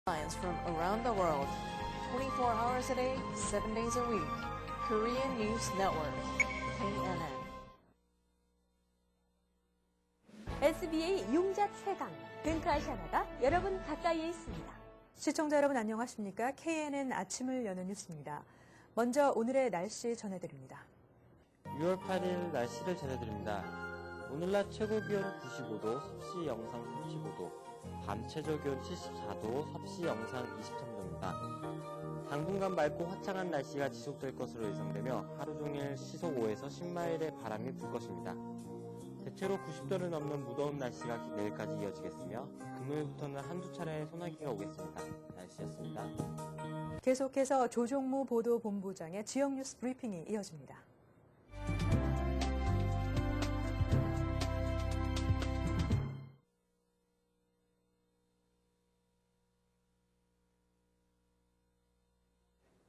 Headlines from around the world, 24 hours a day, 7 days a week. Korean News Network, KNN. SBA 용자 최강, 뱅크아시아나가 여러분 가까이에 있습니다. 시청자 여러분 안녕하십니까? KNN 아침을 여는 뉴스입니다. 먼저 오늘의 날씨 전해드립니다. 6월 8일 날씨를 전해드립니다. 오늘 낮 최고 기온 95도, 섭씨 영상 35도, 밤 최저 기온 74도, 섭씨 영상 23도입니다. 당분간 맑고 화창한 날씨가 지속될 것으로 예상되며 하루 종일 시속 5에서 10마일의 바람이 불 것입니다. 대체로 90도를 넘는 무더운 날씨가 내일까지 이어지겠으며 금요일부터는 한두 차례의 소나기가 오겠습니다. 날씨였습니다. 계속해서 조종무 보도본부장의 지역 뉴스 브리핑이 이어집니다.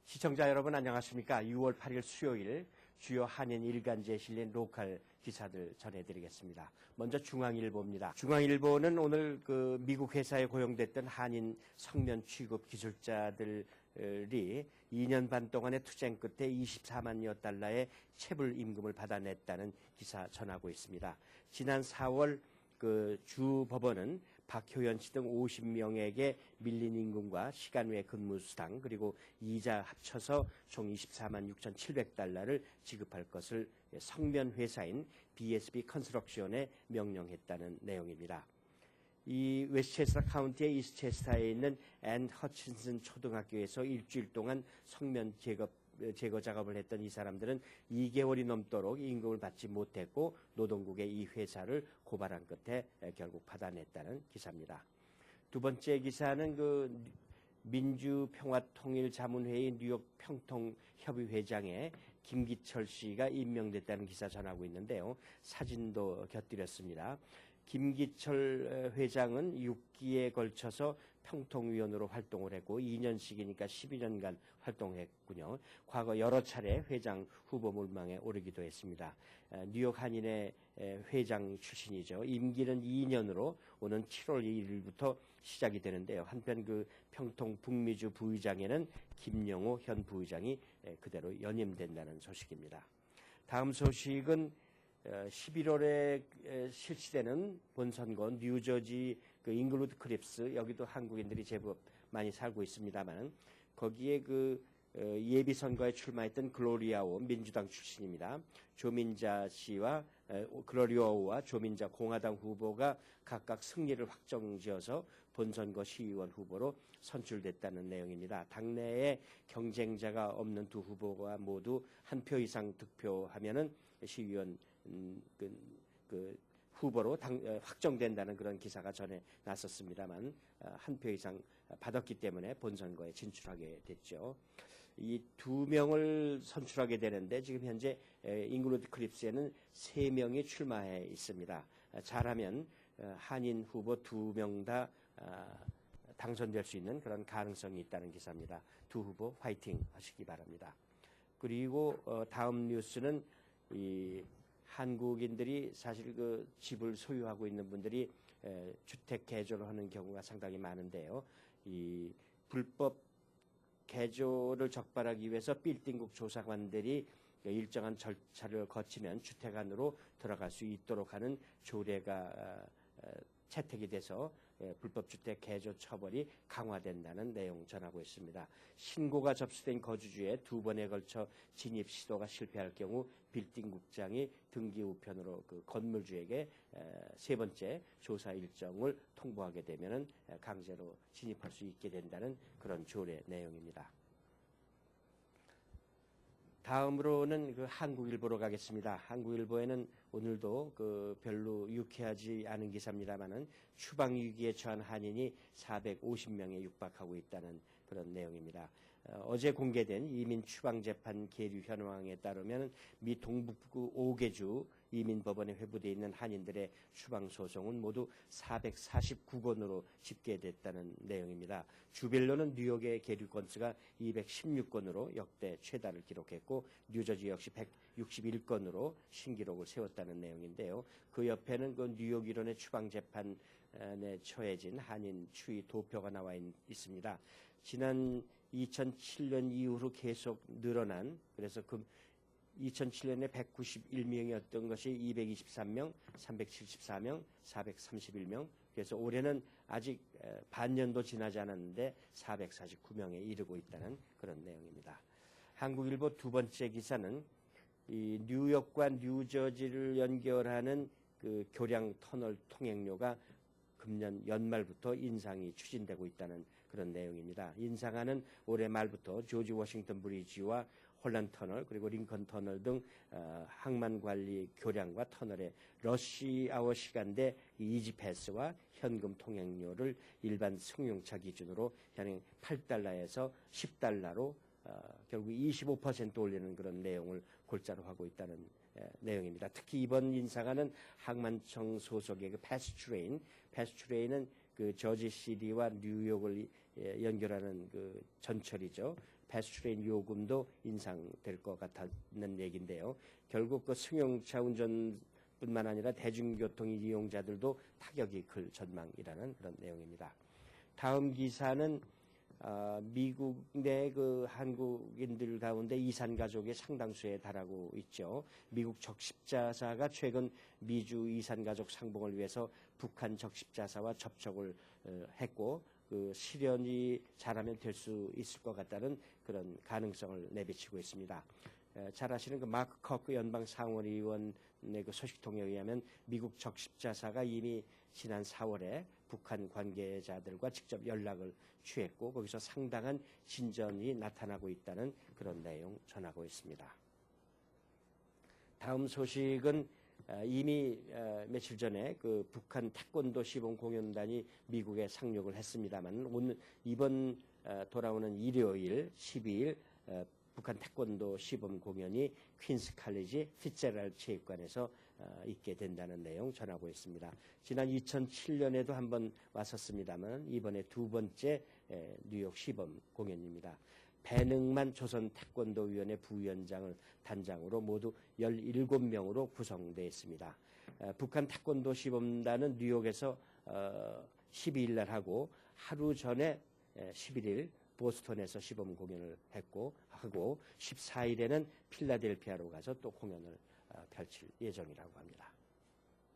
시청자 여러분 안녕하십니까? 6월 8일 수요일 주요 한인 일간지에 실린 로컬 기사들 전해드리겠습니다. 먼저 중앙일보입니다. 중앙일보는 오늘 미국 회사에 고용됐던 한인 성면 취급 기술자들이 2년 반 동안의 투쟁 끝에 24만여 달러의 체불 임금을 받아냈다는 기사 전하고 있습니다. 지난 4월 주 법원은 박효연 씨 등 50명에게 밀린 임금과 시간 외 근무 수당 그리고 이자 합쳐서 총 24만 6,700달러를 지급할 것을 성면 회사인 BSB 컨스트럭션에 명령했다는 내용입니다. 이 웨스트체스터 카운티의 이스트체스터에 있는 앤 허친슨 초등학교에서 일주일 동안 성면 제거 작업을 했던 이 사람들은 2개월이 넘도록 임금을 받지 못했고 노동국의 이 회사를 고발한 끝에 결국 받아냈다는 기사입니다. 두 번째 기사는 민주평화통일자문회의 뉴욕 평통협의회장에 김기철 씨가 임명됐다는 기사 전하고 있는데요. 사진도 곁들였습니다. 김기철 회장은 6기에 걸쳐서 평통위원으로 활동을 했고 2년씩이니까 12년간 활동했군요. 과거 여러 차례 회장 후보 물망에 오르기도 했습니다. 뉴욕 한인의 회장 출신이죠. 임기는 2년으로 오는 7월 2일부터 시작이 되는데요. 한편 평통 북미주 부의장에는 김영호 현 부의장이 그대로 연임된다는 소식입니다. 다음 소식은 11월에 실시되는 본선거 뉴저지 잉글루드 크립스 여기도 한국인들이 제법 많이 살고 있습니다만 거기에 예비 선거에 출마했던 글로리아오 민주당 출신입니다. 조민자 씨와 글로리아오와 조민자 공화당 후보가 각각 승리를 확정지어서 본선거 시의원 후보로 선출됐다는 내용입니다. 당내에 경쟁자가 없는 두 후보가 모두 한 표 이상 득표하면은 시의원 후보로 확정된다는 그런 기사가 전에 났었습니다만 한 표 이상 받았기 때문에 본선거에 진출하게 됐죠. 이 두 명을 선출하게 되는데 지금 현재 잉글루드 크립스에는 3명이 출마해 있습니다. 잘하면 한인 후보 2명 다 당선될 수 있는 그런 가능성이 있다는 기사입니다. 두 후보 화이팅 하시기 바랍니다. 그리고 다음 뉴스는 한국인들이 사실 집을 소유하고 있는 분들이 주택 개조를 하는 경우가 상당히 많은데요. 이 불법 개조를 적발하기 위해서 빌딩국 조사관들이 일정한 절차를 거치면 주택 안으로 들어갈 수 있도록 하는 조례가 채택이 돼서 불법 주택 개조 처벌이 강화된다는 내용 전하고 있습니다. 신고가 접수된 거주주에 2번에 걸쳐 진입 시도가 실패할 경우 빌딩국장이 등기 우편으로 건물주에게 3번째 조사 일정을 통보하게 되면은 강제로 진입할 수 있게 된다는 그런 조례 내용입니다. 다음으로는 한국일보로 가겠습니다. 한국일보에는 오늘도 별로 유쾌하지 않은 기사입니다만은 추방 위기에 처한 한인이 450명에 육박하고 있다는 그런 내용입니다. 어제 공개된 이민 추방 재판 계류 현황에 따르면 미 동북부 5개주 이민법원에 회부되어 있는 한인들의 추방 소송은 모두 449건으로 집계됐다는 내용입니다. 주별로는 뉴욕의 계류 건수가 216건으로 역대 최다를 기록했고 뉴저지 역시 161건으로 신기록을 세웠다는 내용인데요. 그 옆에는 뉴욕 일원의 추방 재판 처해진 한인 추위 도표가 나와 있습니다. 지난 2007년 이후로 계속 늘어난, 그래서 2007년에 191명이었던 것이 223명, 374명, 431명, 그래서 올해는 아직 반년도 지나지 않았는데 449명에 이르고 있다는 그런 내용입니다. 한국일보 두 번째 기사는 이 뉴욕과 뉴저지를 연결하는 그 교량 터널 통행료가 금년 연말부터 인상이 추진되고 있다는 그런 내용입니다. 인상안은 올해 말부터 조지 워싱턴 브리지와 홀란 터널 그리고 링컨 터널 등 항만 관리 교량과 터널의 러시 아워 시간대 이지 패스와 현금 통행료를 일반 승용차 기준으로 현행 $8에서 $10로 결국 25% 올리는 그런 내용을 골자로 하고 있다는 내용입니다. 특히 이번 인상안은 항만청 소속의 그 패스트레인은 그 저지시티와 뉴욕을 연결하는 그 전철이죠. 패스트레인 요금도 인상될 것 같다는 얘기인데요. 결국 그 승용차 운전뿐만 아니라 대중교통 이용자들도 타격이 클 전망이라는 그런 내용입니다. 다음 기사는 미국 내 그 한국인들 가운데 이산 가족의 상당수에 달하고 있죠. 미국 적십자사가 최근 미주 이산 가족 상봉을 위해서 북한 적십자사와 접촉을 했고 그 실현이 잘하면 될 수 있을 것 같다는 그런 가능성을 내비치고 있습니다. 잘 아시는 그 마크 커크 연방 상원의원의 그 소식통에 의하면 미국 적십자사가 이미 지난 4월에 북한 관계자들과 직접 연락을 취했고 거기서 상당한 진전이 나타나고 있다는 그런 내용 전하고 있습니다. 다음 소식은 이미 며칠 전에 그 북한 태권도 시범 공연단이 미국에 상륙을 했습니다만 이번 돌아오는 일요일 12일 북한 태권도 시범 공연이 퀸스 칼리지 피츠제럴드 체육관에서 있게 된다는 내용 전하고 있습니다. 지난 2007년에도 한번 왔었습니다만 이번에 두 번째 뉴욕 시범 공연입니다. 배능만 조선 태권도위원회 부위원장을 단장으로 모두 17명으로 구성되어 있습니다. 북한 태권도 시범단은 뉴욕에서 12일 날 하고 하루 전에 11일 보스턴에서 시범 공연을 하고 14일에는 필라델피아로 가서 또 공연을 펼칠 예정이라고 합니다.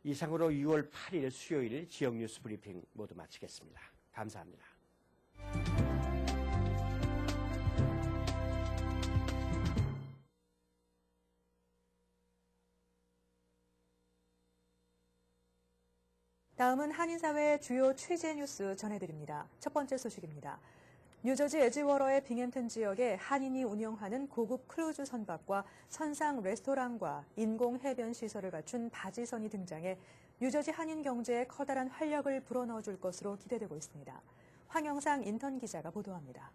이상으로 6월 8일 수요일 지역 뉴스 브리핑 모두 마치겠습니다. 감사합니다. 다음은 한인사회 주요 취재 뉴스 전해드립니다. 첫 번째 소식입니다. 뉴저지 에지워러의 빙햄튼 지역에 한인이 운영하는 고급 크루즈 선박과 선상 레스토랑과 인공 해변 시설을 갖춘 바지선이 등장해 뉴저지 한인 경제에 커다란 활력을 불어넣어줄 것으로 기대되고 있습니다. 황영상 인턴 기자가 보도합니다.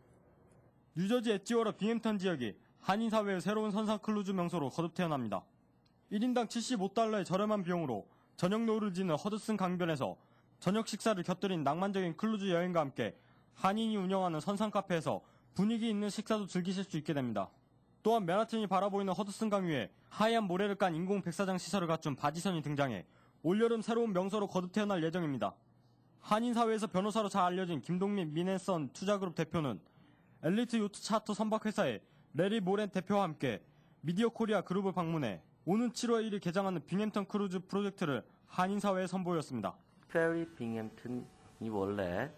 뉴저지 에지워러 빙햄턴 지역이 한인사회의 새로운 선상 크루즈 명소로 거듭 태어납니다. 1인당 $75의 저렴한 비용으로 저녁 노을을 지는 허드슨 강변에서 저녁 식사를 곁들인 낭만적인 크루즈 여행과 함께 한인이 운영하는 선상 카페에서 분위기 있는 식사도 즐기실 수 있게 됩니다. 또한 맨하튼이 바라보이는 허드슨 강 위에 하얀 모래를 깐 인공 백사장 시설을 갖춘 바지선이 등장해 올여름 새로운 명소로 거듭 태어날 예정입니다. 한인사회에서 변호사로 잘 알려진 김동민 미네선 투자그룹 대표는 엘리트 요트 차터 선박회사의 레리 모렌 대표와 함께 미디어 코리아 그룹을 방문해 오는 7월 1일 개장하는 빙햄턴 크루즈 프로젝트를 한인사회에 선보였습니다. 페리 빙햄튼이 원래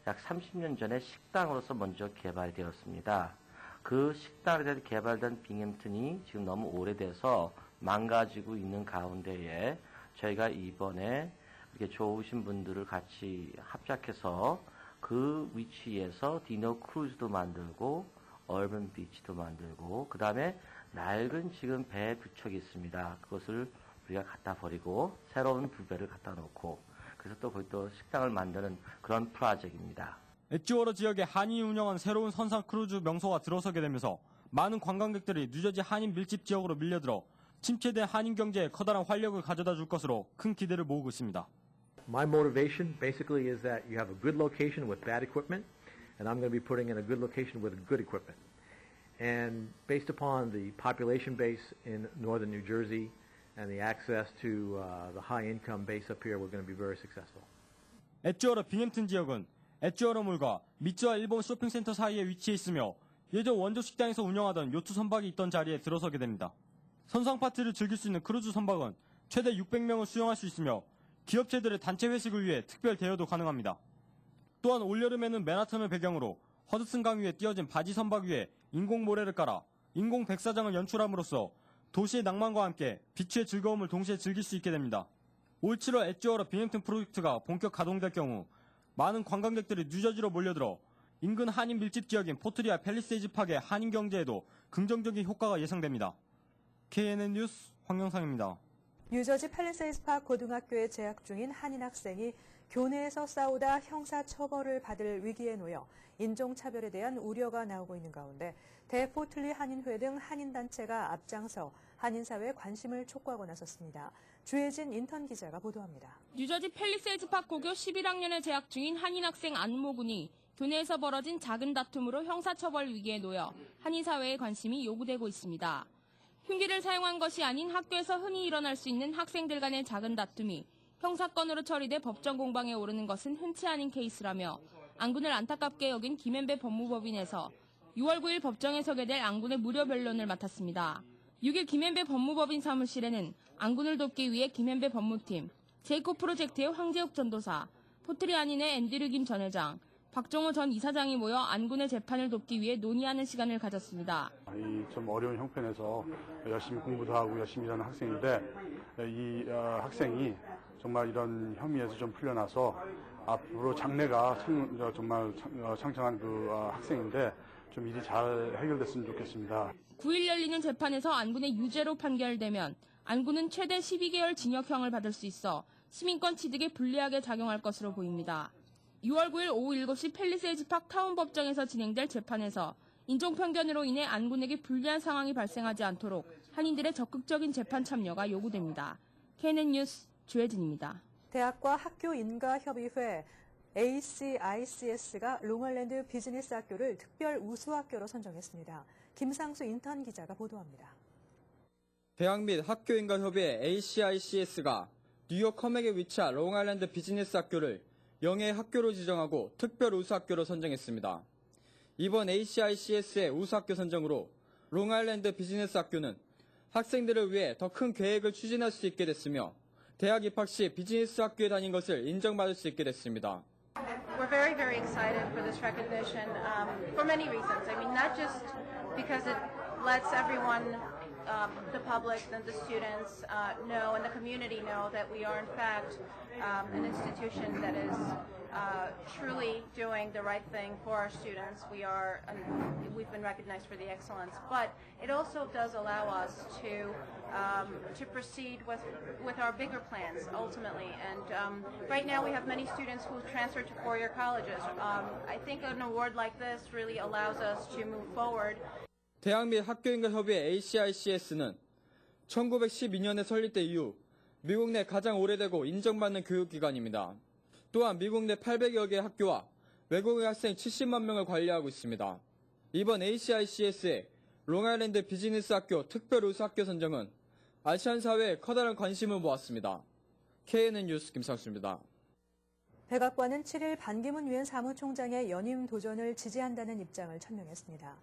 약 30년 전에 식당으로서 먼저 개발되었습니다. 그 식당에 대해서 개발된 빙햄튼이 지금 너무 오래돼서 망가지고 있는 가운데에 저희가 이번에 이렇게 좋으신 분들을 같이 합작해서 그 위치에서 디너 크루즈도 만들고 얼번 비치도 만들고 그 다음에 낡은 지금 배 두 척이 있습니다. 그것을 우리가 갖다 버리고 새로운 두 배를 갖다 놓고 그래서 또 거기 또 식당을 만드는 그런 프로젝트입니다. 에지워러 지역에 한인이 운영한 새로운 선상 크루즈 명소가 들어서게 되면서 많은 관광객들이 뉴저지 한인 밀집 지역으로 밀려들어 침체된 한인 경제에 커다란 활력을 가져다 줄 것으로 큰 기대를 모으고 있습니다. My motivation basically is that you have a good location with bad equipment, and I'm going to be putting in a good location with good equipment. And based upon the population base in northern New Jersey and the access to the high income base up here, we're going to be very successful. 엣지워러 빙햄튼 지역은 엣지워러몰과 미츠와 일본 쇼핑센터 사이에 위치해 있으며 예전 원조 식당에서 운영하던 요트 선박이 있던 자리에 들어서게 됩니다. 선상 파티를 즐길 수 있는 크루즈 선박은 최대 600명을 수용할 수 있으며 기업체들의 단체 회식을 위해 특별 대여도 가능합니다. 또한 올여름에는 맨하튼을 배경으로 허드슨 강 위에 띄어진 바지 선박 위에 인공 모래를 깔아 인공 백사장을 연출함으로써 도시의 낭만과 함께 비추의 즐거움을 동시에 즐길 수 있게 됩니다. 올 7월 엣지워러 빙햄튼 프로젝트가 본격 가동될 경우 많은 관광객들이 뉴저지로 몰려들어 인근 한인 밀집 지역인 포트리아 팰리세이즈 팍의 한인 경제에도 긍정적인 효과가 예상됩니다. KNN 뉴스 황영상입니다. 뉴저지 팰리세이즈 팍 고등학교에 재학 중인 한인 학생이 교내에서 싸우다 형사 처벌을 받을 위기에 놓여 인종차별에 대한 우려가 나오고 있는 가운데 대포틀리 한인회 등 한인단체가 앞장서 한인사회에 관심을 촉구하고 나섰습니다. 주혜진 인턴 기자가 보도합니다. 뉴저지 팰리세이즈 팍 고교 11학년에 재학 중인 한인 학생 안모 군이 교내에서 벌어진 작은 다툼으로 형사처벌 위기에 놓여 한인사회의 관심이 요구되고 있습니다. 흉기를 사용한 것이 아닌 학교에서 흔히 일어날 수 있는 학생들 간의 작은 다툼이 형사건으로 처리돼 법정 공방에 오르는 것은 흔치 않은 케이스라며 안 군을 안타깝게 여긴 김현배 법무법인에서 6월 9일 법정에 서게 될 안 군의 무료 변론을 맡았습니다. 6일 김현배 법무법인 사무실에는 안 군을 돕기 위해 김현배 법무팀, 제이콥 프로젝트의 황재욱 전도사, 포트리 한인의 앤드류 김 전 회장, 박종호 전 이사장이 모여 안 군의 재판을 돕기 위해 논의하는 시간을 가졌습니다. 이 좀 어려운 형편에서 열심히 공부도 하고 열심히 일하는 학생인데 이 학생이 정말 이런 혐의에서 좀 풀려나서 앞으로 장래가 정말 창창한 그 학생인데 좀 일이 잘 해결됐으면 좋겠습니다. 9일 열리는 재판에서 안 군의 유죄로 판결되면 안 군은 최대 12개월 징역형을 받을 수 있어 시민권 취득에 불리하게 작용할 것으로 보입니다. 6월 9일 오후 7시 팰리세이즈 팍 타운 법정에서 진행될 재판에서 인종편견으로 인해 안 군에게 불리한 상황이 발생하지 않도록 한인들의 적극적인 재판 참여가 요구됩니다. KNN 뉴스 주혜진입니다. 대학과 학교 인가협의회 ACICS가 롱아일랜드 비즈니스 학교를 특별 우수학교로 선정했습니다. 김상수 인턴 기자가 보도합니다. 대학 및 학교인가협의회 ACICS가 뉴욕 컴액에 위치한 롱아일랜드 비즈니스 학교를 영예의 학교로 지정하고 특별 우수학교로 선정했습니다. 이번 ACICS의 우수학교 선정으로 롱아일랜드 비즈니스 학교는 학생들을 위해 더 큰 계획을 추진할 수 있게 됐으며 대학 입학 시 비즈니스 학교에 다닌 것을 인정받을 수 있게 됐습니다. We're very, very excited for this recognition for many reasons. I mean, not just because it lets everyone, the public and the students know and the community know that we are in fact an institution that is truly doing the right thing for our students. We've been recognized for the excellence, but it also does allow us to proceed with our bigger plans ultimately. And right now we have many students who transfer to four-year colleges. I think an award like this really allows us to move forward. 대학 및 학교인가협의회 ACICS는 1912년에 설립된 이후 미국 내 가장 오래되고 인정받는 교육기관입니다. 또한 미국 내 800여 개의 학교와 외국인 학생 70만 명을 관리하고 있습니다. 이번 ACICS의 롱아일랜드 비즈니스 학교 특별 우수학교 선정은 아시안 사회에 커다란 관심을 모았습니다. KNN 뉴스 김상수입니다. 백악관은 7일 반기문 유엔 사무총장의 연임 도전을 지지한다는 입장을 천명했습니다.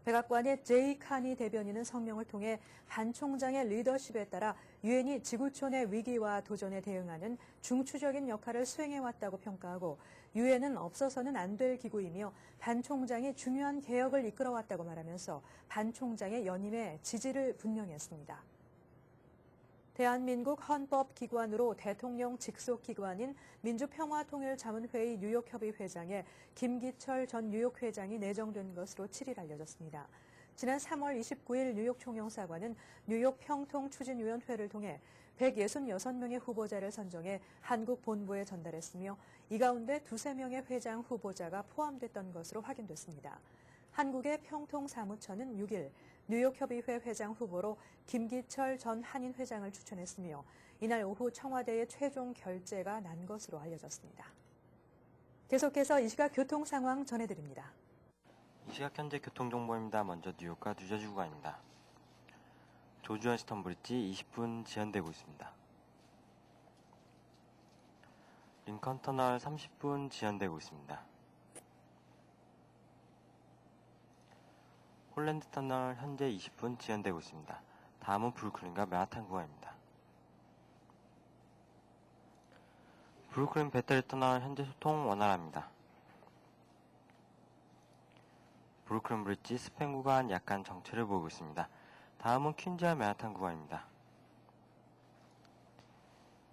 백악관의 제이 카니 대변인은 성명을 통해 반 총장의 리더십에 따라 유엔이 지구촌의 위기와 도전에 대응하는 중추적인 역할을 수행해왔다고 평가하고 유엔은 없어서는 안 될 기구이며 반 총장이 중요한 개혁을 이끌어왔다고 말하면서 반 총장의 연임에 지지를 분명히 했습니다. 대한민국 헌법기관으로 대통령 직속기관인 민주평화통일자문회의 뉴욕협의 회장에 김기철 전 뉴욕 회장이 내정된 것으로 7일 알려졌습니다. 지난 3월 29일 뉴욕 총영사관은 뉴욕 평통추진위원회를 통해 166명의 후보자를 선정해 한국 본부에 전달했으며 이 가운데 2~3명의 회장 후보자가 포함됐던 것으로 확인됐습니다. 한국의 평통사무처는 6일 뉴욕협의회 회장 후보로 김기철 전 한인 회장을 추천했으며 이날 오후 청와대의 최종 결재가 난 것으로 알려졌습니다. 계속해서 이 시각 교통 상황 전해드립니다. 이 시각 현재 교통정보입니다. 먼저 뉴욕과 뉴저지 구간입니다. 조지 워싱턴 브릿지 20분 지연되고 있습니다. 링컨 터널 30분 지연되고 있습니다. 홀랜드 터널 현재 20분 지연되고 있습니다. 다음은 브루클린과 맨하탄 구간입니다. 브루클린 배터리 터널 현재 소통 원활합니다. 브루클린 브릿지 스팬 구간 약간 정체를 보이고 있습니다. 다음은 퀸즈와 맨하탄 구간입니다.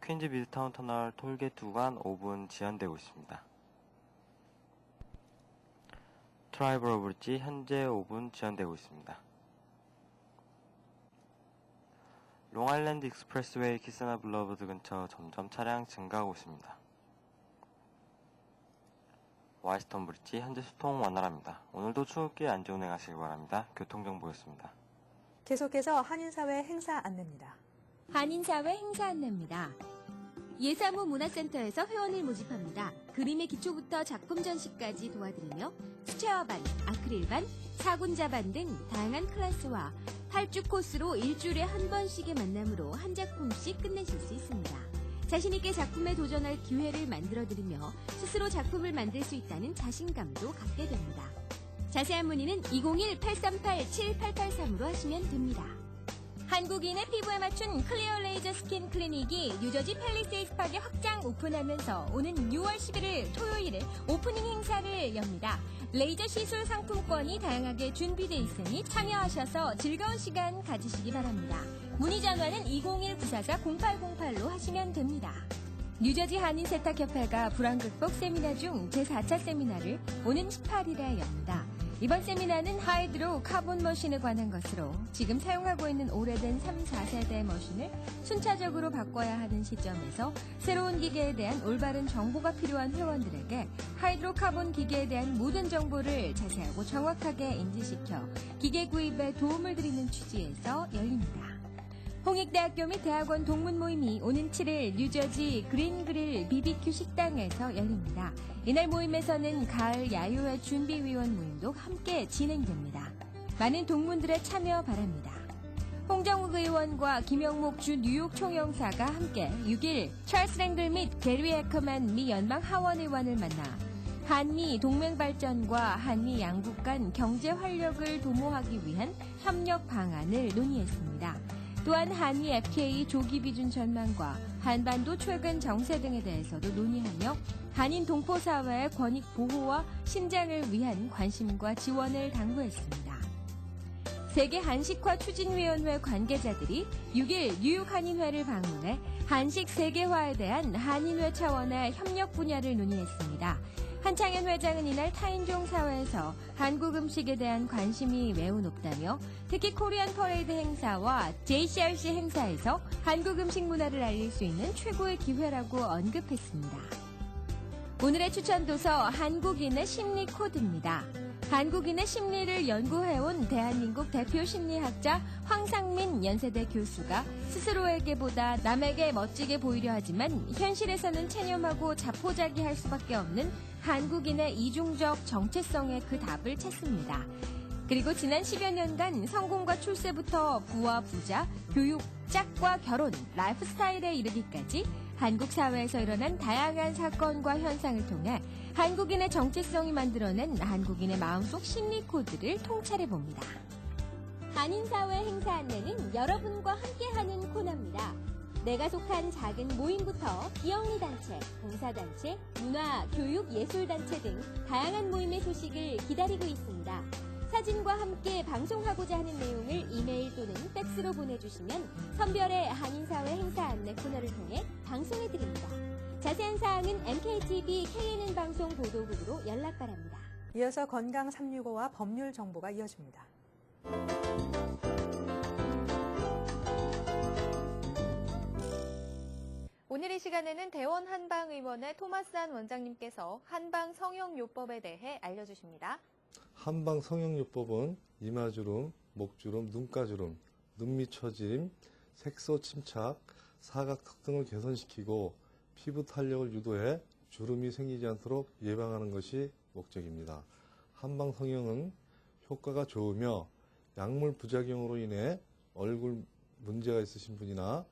퀸즈 미드타운 터널 톨게이트 구간 5분 지연되고 있습니다. 트라이버로 브릿지 현재 5분 지연되고 있습니다. 롱아일랜드 익스프레스웨이 키스나 블러버드 근처 점점 차량 증가하고 있습니다. 와이스턴 브릿지 현재 소통 원활합니다. 오늘도 출근길 안전 운행하시기 바랍니다. 교통정보였습니다. 계속해서 한인사회 행사 안내입니다. 한인사회 행사 안내입니다. 예사무 문화센터에서 회원을 모집합니다. 그림의 기초부터 작품 전시까지 도와드리며 수채화반, 아크릴반, 사군자반 등 다양한 클래스와 8주 코스로 일주일에 한 번씩의 만남으로 한 작품씩 끝내실 수 있습니다. 자신있게 작품에 도전할 기회를 만들어드리며 스스로 작품을 만들 수 있다는 자신감도 갖게 됩니다. 자세한 문의는 201-838-7883으로 하시면 됩니다. 한국인의 피부에 맞춘 클리어 레이저 스킨 클리닉이 뉴저지 팰리세이드 파크에 확장 오픈하면서 오는 6월 11일 토요일에 오프닝 행사를 엽니다. 레이저 시술 상품권이 다양하게 준비되어 있으니 참여하셔서 즐거운 시간 가지시기 바랍니다. 문의 전화는 201-944-0808로 하시면 됩니다. 뉴저지 한인세탁협회가 불안 극복 세미나 중 제4차 세미나를 오는 18일에 엽니다. 이번 세미나는 하이드로 카본 머신에 관한 것으로 지금 사용하고 있는 오래된 3, 4세대 머신을 순차적으로 바꿔야 하는 시점에서 새로운 기계에 대한 올바른 정보가 필요한 회원들에게 하이드로 카본 기계에 대한 모든 정보를 자세하고 정확하게 인지시켜 기계 구입에 도움을 드리는 취지에서 열립니다. 홍익대학교 및 대학원 동문 모임이 오는 7일 뉴저지 그린그릴 BBQ 식당에서 열립니다. 이날 모임에서는 가을 야유회 준비위원 모임도 함께 진행됩니다. 많은 동문들의 참여 바랍니다. 홍정욱 의원과 김영목 주 뉴욕 총영사가 함께 6일 찰스 랭글 및 게리 에커만 미 연방 하원 의원을 만나 한미 동맹 발전과 한미 양국 간 경제 활력을 도모하기 위한 협력 방안을 논의했습니다. 또한 한미 FTA 조기 비준 전망과 한반도 최근 정세 등에 대해서도 논의하며 한인 동포 사회의 권익 보호와 신장을 위한 관심과 지원을 당부했습니다. 세계 한식화 추진위원회 관계자들이 6일 뉴욕 한인회를 방문해 한식 세계화에 대한 한인회 차원의 협력 분야를 논의했습니다. 한창현 회장은 이날 타인종 사회에서 한국 음식에 대한 관심이 매우 높다며 특히 코리안 퍼레이드 행사와 JCRC 행사에서 한국 음식 문화를 알릴 수 있는 최고의 기회라고 언급했습니다. 오늘의 추천 도서 한국인의 심리 코드입니다. 한국인의 심리를 연구해온 대한민국 대표 심리학자 황상민 연세대 교수가 스스로에게보다 남에게 멋지게 보이려 하지만 현실에서는 체념하고 자포자기할 수밖에 없는 한국인의 이중적 정체성의 그 답을 찾습니다. 그리고 지난 10여 년간 성공과 출세부터 부와 부자, 교육, 짝과 결혼, 라이프 스타일에 이르기까지 한국 사회에서 일어난 다양한 사건과 현상을 통해 한국인의 정체성이 만들어낸 한국인의 마음속 심리 코드를 통찰해봅니다. 한인사회 행사 안내는 여러분과 함께하는 코너입니다. 내가 속한 작은 모임부터 비영리단체, 봉사단체, 문화, 교육, 예술단체 등 다양한 모임의 소식을 기다리고 있습니다. 사진과 함께 방송하고자 하는 내용을 이메일 또는 팩스로 보내주시면 선별의 한인사회 행사 안내 코너를 통해 방송해드립니다. 자세한 사항은 MKTV KNN 방송 보도국으로 연락 바랍니다. 이어서 건강 365와 법률 정보가 이어집니다. 오늘 이 시간에는 대원 한방의원의 토마스한 원장님께서 한방 성형요법에 대해 알려주십니다. 한방 성형요법은 이마주름, 목주름, 눈가주름, 눈밑 처짐, 색소 침착, 사각턱 등을 개선시키고 피부 탄력을 유도해 주름이 생기지 않도록 예방하는 것이 목적입니다. 한방 성형은 효과가 좋으며 약물 부작용으로 인해 얼굴 문제가 있으신 분이나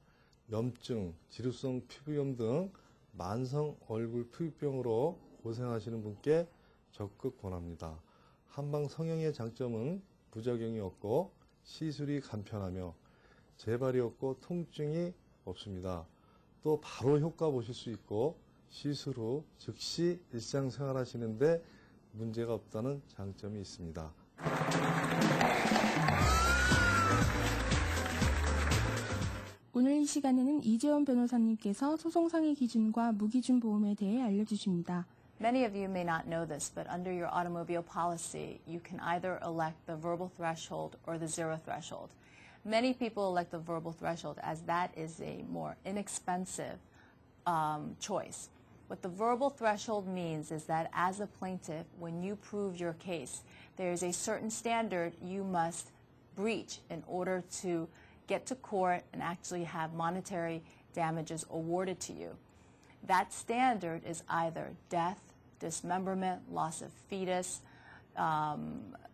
염증, 지루성 피부염 등 만성 얼굴 피부병으로 고생하시는 분께 적극 권합니다. 한방 성형의 장점은 부작용이 없고 시술이 간편하며 재발이 없고 통증이 없습니다. 또 바로 효과 보실 수 있고 시술 후 즉시 일상생활 하시는데 문제가 없다는 장점이 있습니다. 오늘 이 시간에는 이재원 변호사님께서 소송상의 기준과 무기준 보험에 대해 알려주십니다. Many of you may not know this, but under your automobile policy, you can either elect the verbal threshold or the zero threshold. Many people elect the verbal threshold as that is a more inexpensive choice. What the verbal threshold means is that as a plaintiff, when you prove your case, there is a certain standard you must breach in order to get to court and actually have monetary damages awarded to you. That standard is either death, dismemberment, loss of fetus,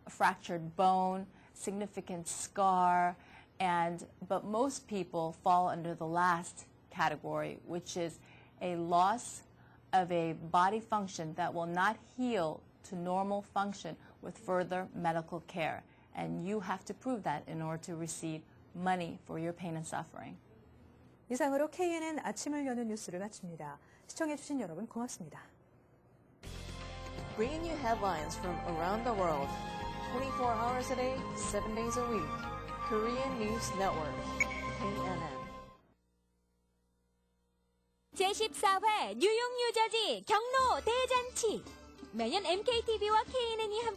fractured bone, significant scar, but most people fall under the last category, which is a loss of a body function that will not heal to normal function with further medical care. And you have to prove that in order to receive money for your pain and suffering. 이상으로 KNN 아침을 여는 뉴스를 마칩니다. 시청해주신 여러분 고맙습니다. Bringing you headlines from around the world, 24 hours a day, 7 days a week. Korean News Network, KNN. 제14회 뉴욕 뉴저지 경로 대잔치. 매년 MKTV와 KNN이 함께